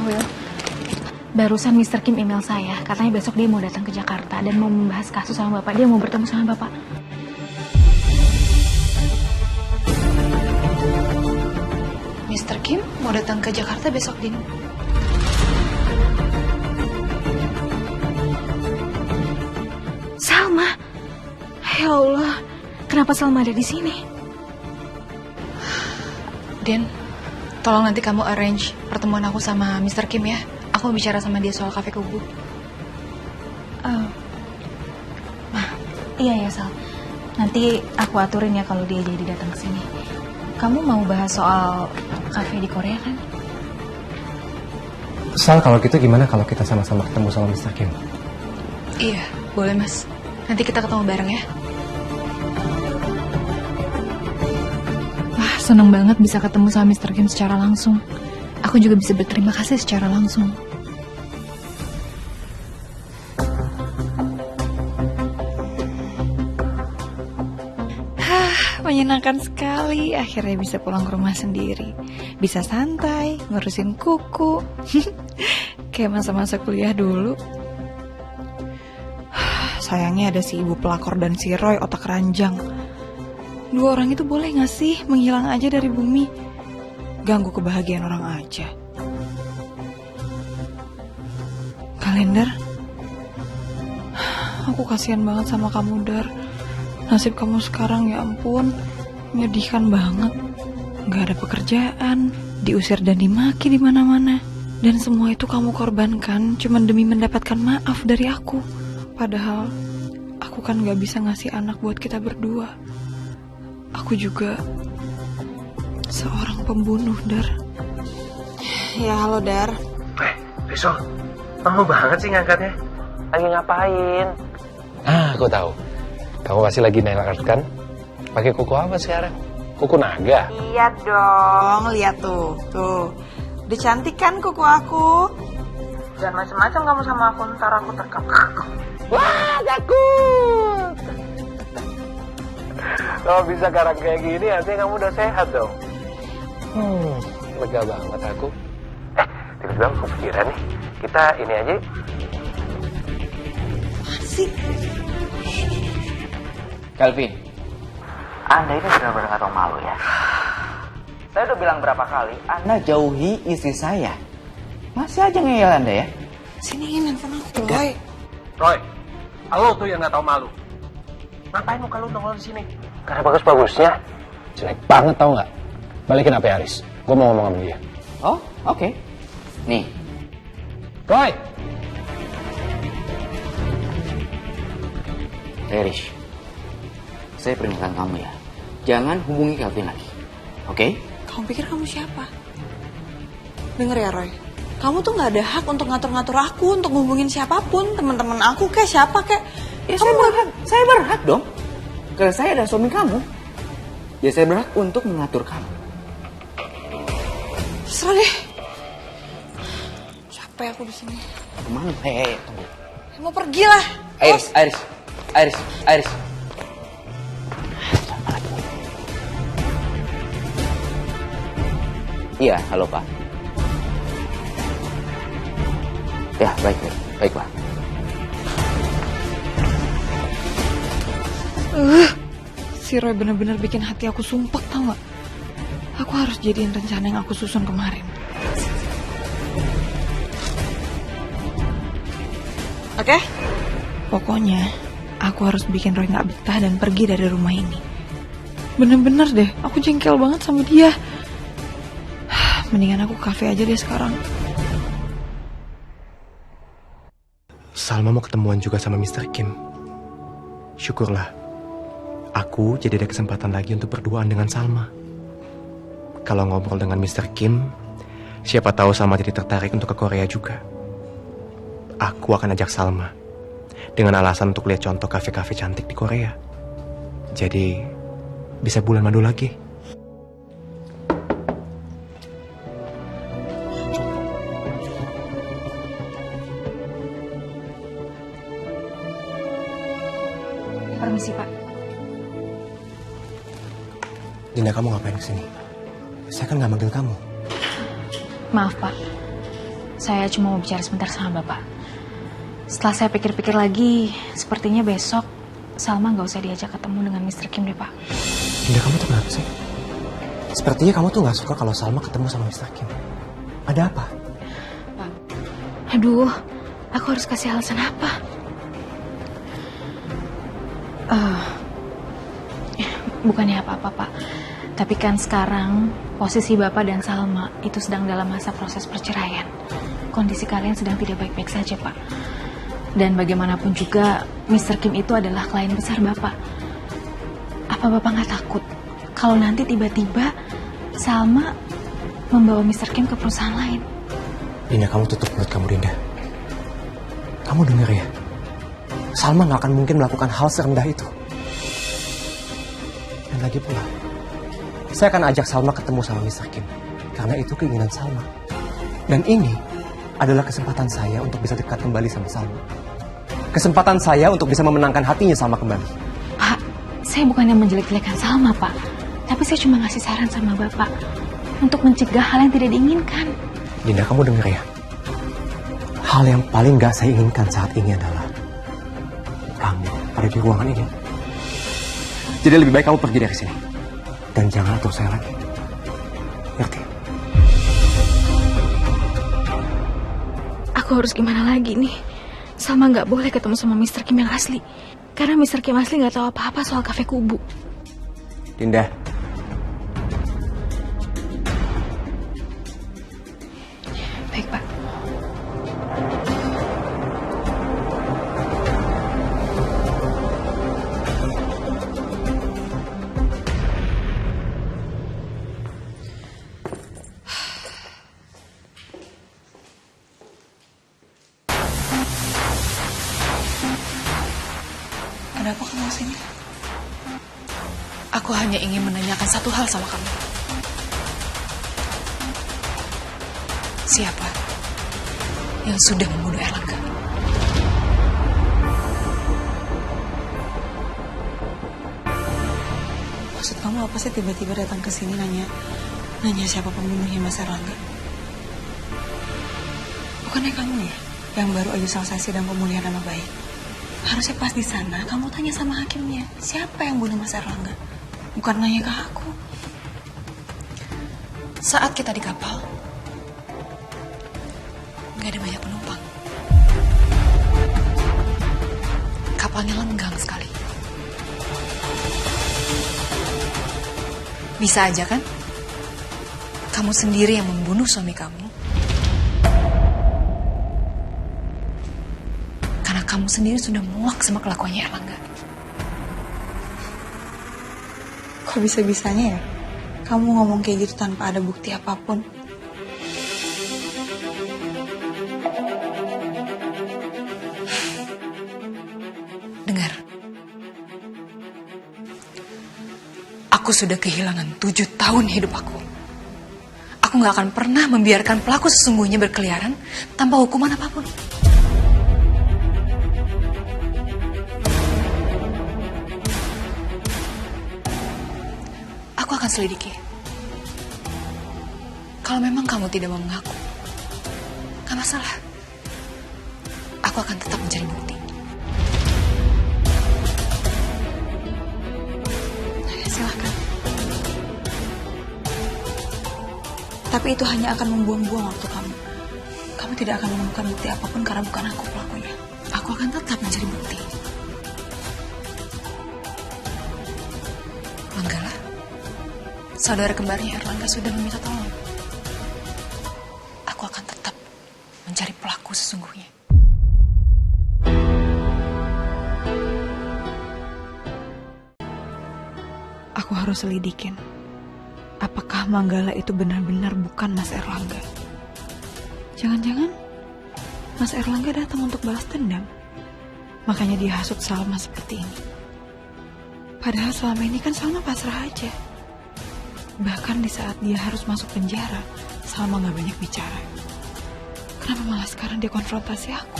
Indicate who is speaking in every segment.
Speaker 1: Will. Barusan Mr. Kim email saya, katanya besok dia mau datang ke Jakarta dan mau membahas kasus sama Bapak. Dia mau bertemu sama Bapak. Mr. Kim mau datang ke Jakarta besok, Din. Salma? Ya Allah, kenapa Salma ada di sini? Din, tolong nanti kamu arrange pertemuan aku sama Mr. Kim ya. Aku mau bicara sama dia soal kafe kubu. Iya ya Sal. Nanti aku aturin ya kalau dia jadi datang ke sini. Kamu mau bahas soal kafe di Korea kan?
Speaker 2: Sal, kalau gitu gimana kalau kita sama-sama ketemu sama Mr. Kim?
Speaker 1: Iya, boleh Mas. Nanti kita ketemu bareng ya. Wah, seneng banget bisa ketemu sama Mr. Kim secara langsung. Aku juga bisa berterima kasih secara langsung. Menyenangkan sekali, akhirnya bisa pulang ke rumah sendiri. Bisa santai, ngurusin kuku. Kayak masa-masa kuliah dulu. Sayangnya ada si ibu pelakor dan si Roy otak ranjang. Dua orang itu boleh gak sih menghilang aja dari bumi? Ganggu kebahagiaan orang aja. Kalender, aku kasihan banget sama kamu, Dar. Nasib kamu sekarang ya ampun, menyedihkan banget. Gak ada pekerjaan, diusir dan dimaki di mana-mana. Dan semua itu kamu korbankan cuma demi mendapatkan maaf dari aku. Padahal aku kan gak bisa ngasih anak buat kita berdua. Aku juga seorang pembunuh, Dar. Ya halo, Dar.
Speaker 3: Rizal, lama banget sih ngangkatnya. Lagi ngapain? Aku tahu. Kamu pasti lagi nail art kan? Pakai kuku apa sekarang? Kuku naga?
Speaker 4: Iya dong, lihat tuh. Tuh, udah cantik kan kuku aku? Jangan macam-macam kamu sama aku, ntar aku terkekang.
Speaker 3: Wah, takut! Kalau bisa garang kayak gini, artinya kamu udah sehat dong. Lega banget aku. Tiba-tiba aku kepikiran nih. Kita ini aja.
Speaker 4: Asik.
Speaker 5: Kelvin, Anda ini benar-benar gak tahu malu ya. Saya udah bilang berapa kali, Anda jauhi istri saya. Masih aja ngeyel Anda ya.
Speaker 4: Siniin handphone aku, Roy.
Speaker 3: Roy, lo tuh yang gak tahu malu. Ngapain muka lu nongol di sini? Karena bagus-bagusnya. Jelek banget tau gak? Balikin HP Aris. Gue mau ngomong sama dia.
Speaker 5: Oh, oke. Nih.
Speaker 3: Roy!
Speaker 5: Irish, saya peringatkan kamu ya. Jangan hubungi Kelvin lagi. Oke?
Speaker 4: Kamu pikir kamu siapa? Dengar ya, Roy. Kamu tuh gak ada hak untuk ngatur-ngatur aku, untuk ngubungin siapapun. Teman-teman aku kek, siapa kek.
Speaker 5: Ya saya berhak dong. Karena saya adalah suami kamu. Ya saya berhak untuk mengatur kamu.
Speaker 4: Terserah deh. Capek aku di sini.
Speaker 5: Kemana? Hei, tunggu.
Speaker 4: Mau pergi lah.
Speaker 5: Iris. Iya, halo Pak. Ya, baik Pak.
Speaker 1: Si Roy bener-bener bikin hati aku sumpek, tau gak? Aku harus jadiin rencana yang aku susun kemarin.
Speaker 4: Oke?
Speaker 1: Pokoknya, aku harus bikin Roy gak betah dan pergi dari rumah ini. Bener-bener deh, aku jengkel banget sama dia. Mendingan aku kafe aja deh sekarang.
Speaker 2: Salma mau ketemuan juga sama Mr. Kim. Syukurlah, aku jadi ada kesempatan lagi untuk berduaan dengan Salma. Kalau ngobrol dengan Mr. Kim, siapa tahu Salma jadi tertarik untuk ke Korea juga. Aku akan ajak Salma dengan alasan untuk lihat contoh kafe-kafe cantik di Korea. Jadi, bisa bulan madu lagi.
Speaker 1: Permisi, Pak.
Speaker 2: Dinda, kamu ngapain kesini? Saya kan nggak manggil kamu.
Speaker 1: Maaf, Pak.
Speaker 6: Saya cuma mau bicara sebentar sama Bapak. Setelah saya pikir-pikir lagi, sepertinya besok Salma nggak usah diajak ketemu dengan Mr. Kim deh, Pak.
Speaker 2: Dinda, kamu tuh kenapa sih? Sepertinya kamu tuh gak suka kalau Salma ketemu sama Mr. Kim. Ada apa?
Speaker 6: Pak, aduh, aku harus kasih alasan apa? Bukannya apa-apa, Pak. Tapi kan sekarang posisi Bapak dan Salma itu sedang dalam masa proses perceraian. Kondisi kalian sedang tidak baik-baik saja, Pak. Dan bagaimanapun juga, Mr. Kim itu adalah klien besar Bapak. Apa Bapak nggak takut kalau nanti tiba-tiba Salma membawa Mr. Kim ke perusahaan lain?
Speaker 2: Dinda, kamu tutup mulut kamu, Dinda. Kamu dengar ya? Salma gak akan mungkin melakukan hal serendah itu. Dan lagi pula, saya akan ajak Salma ketemu sama Mr. Kim. Karena itu keinginan Salma. Dan ini adalah kesempatan saya untuk bisa dekat kembali sama Salma. Kesempatan saya untuk bisa memenangkan hatinya Salma kembali.
Speaker 6: Pak, saya bukannya menjelek-jelekan Salma, Pak. Tapi saya cuma ngasih saran sama Bapak untuk mencegah hal yang tidak diinginkan.
Speaker 2: Dinda, kamu dengar ya? Hal yang paling gak saya inginkan saat ini adalah kamu ada di ruangan ini. Jadi lebih baik kamu pergi dari sini. Dan jangan atur saya lagi. Ngerti?
Speaker 6: Aku harus gimana lagi nih? Salma nggak boleh ketemu sama Mr. Kim yang asli. Karena Mr. Kim asli nggak tahu apa-apa soal kafe kubu.
Speaker 2: Dinda.
Speaker 6: Baik, Pak.
Speaker 4: Ada apa kamu sini?
Speaker 1: Aku hanya ingin menanyakan satu hal sama kamu. Siapa yang sudah membunuh Erlangga?
Speaker 4: Maksud kamu apa sih tiba-tiba datang ke sini nanya siapa pembunuhnya Mas Erlangga? Bukannya kamu ya yang baru aja selesai sidang pemulihan nama baik? Harusnya pas di sana kamu tanya sama hakimnya siapa yang bunuh Mas Erlangga, bukan nanya ke aku.
Speaker 1: Saat kita di kapal, nggak ada banyak penumpang. Kapalnya lenggang sekali. Bisa aja kan? Kamu sendiri yang membunuh suami kamu. Karena kamu sendiri sudah muak sama kelakuannya Erlangga.
Speaker 4: Kok bisa-bisanya ya kamu ngomong kayak gitu tanpa ada bukti apapun?
Speaker 1: Dengar. Aku sudah kehilangan 7 tahun hidup aku. Aku gak akan pernah membiarkan pelaku sesungguhnya berkeliaran tanpa hukuman apapun. Aku akan selidiki. Kalau memang kamu tidak mau mengaku, gak masalah. Aku akan tetap mencari bukti.
Speaker 4: Silahkan. Tapi itu hanya akan membuang-buang waktu kamu. Kamu tidak akan menemukan bukti apapun karena bukan aku pelakunya.
Speaker 1: Aku akan tetap mencari bukti. Manggala, saudara kembarnya Erlangga sudah meminta tolong. Aku akan tetap mencari pelaku sesungguhnya. Aku harus selidikin. Apakah Manggala itu benar-benar bukan Mas Erlangga? Jangan-jangan Mas Erlangga datang untuk balas dendam. Makanya dia hasut Salma seperti ini. Padahal selama ini kan Salma pasrah aja. Bahkan di saat dia harus masuk penjara, Salma gak banyak bicara. Kenapa malah sekarang dia konfrontasi aku?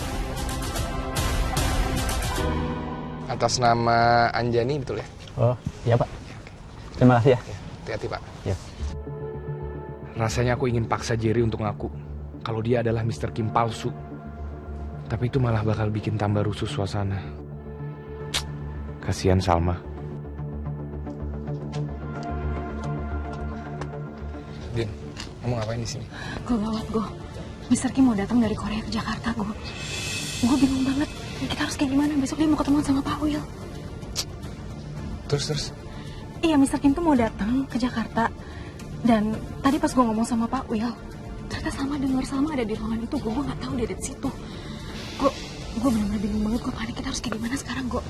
Speaker 3: Atas nama Anjani betul ya?
Speaker 7: Oh, iya Pak. Terima kasih ya.
Speaker 3: Hati-hati Pak.
Speaker 7: Ya.
Speaker 3: Rasanya aku ingin paksa Jerry untuk ngaku.
Speaker 8: kalau dia adalah Mr. Kim palsu. Tapi itu malah bakal bikin tambah rusuh suasana. Kasihan Salma.
Speaker 3: Din, kamu ngapain di sini?
Speaker 6: Gue gawat, gue. Mr. Kim mau datang dari Korea ke Jakarta, gue. Gue bingung banget. Kita harus kayak gimana? Besok dia mau ketemuan sama Pak Will.
Speaker 3: Terus?
Speaker 6: Iya, Mr. Kim tuh mau datang ke Jakarta. Dan tadi pas gue ngomong sama Pak Will, ternyata Salma ada di ruangan itu. Gue gak tahu dia ada di situ. Gue benar-benar bingung banget. Gue panik. Kita harus kayak gimana sekarang, gue?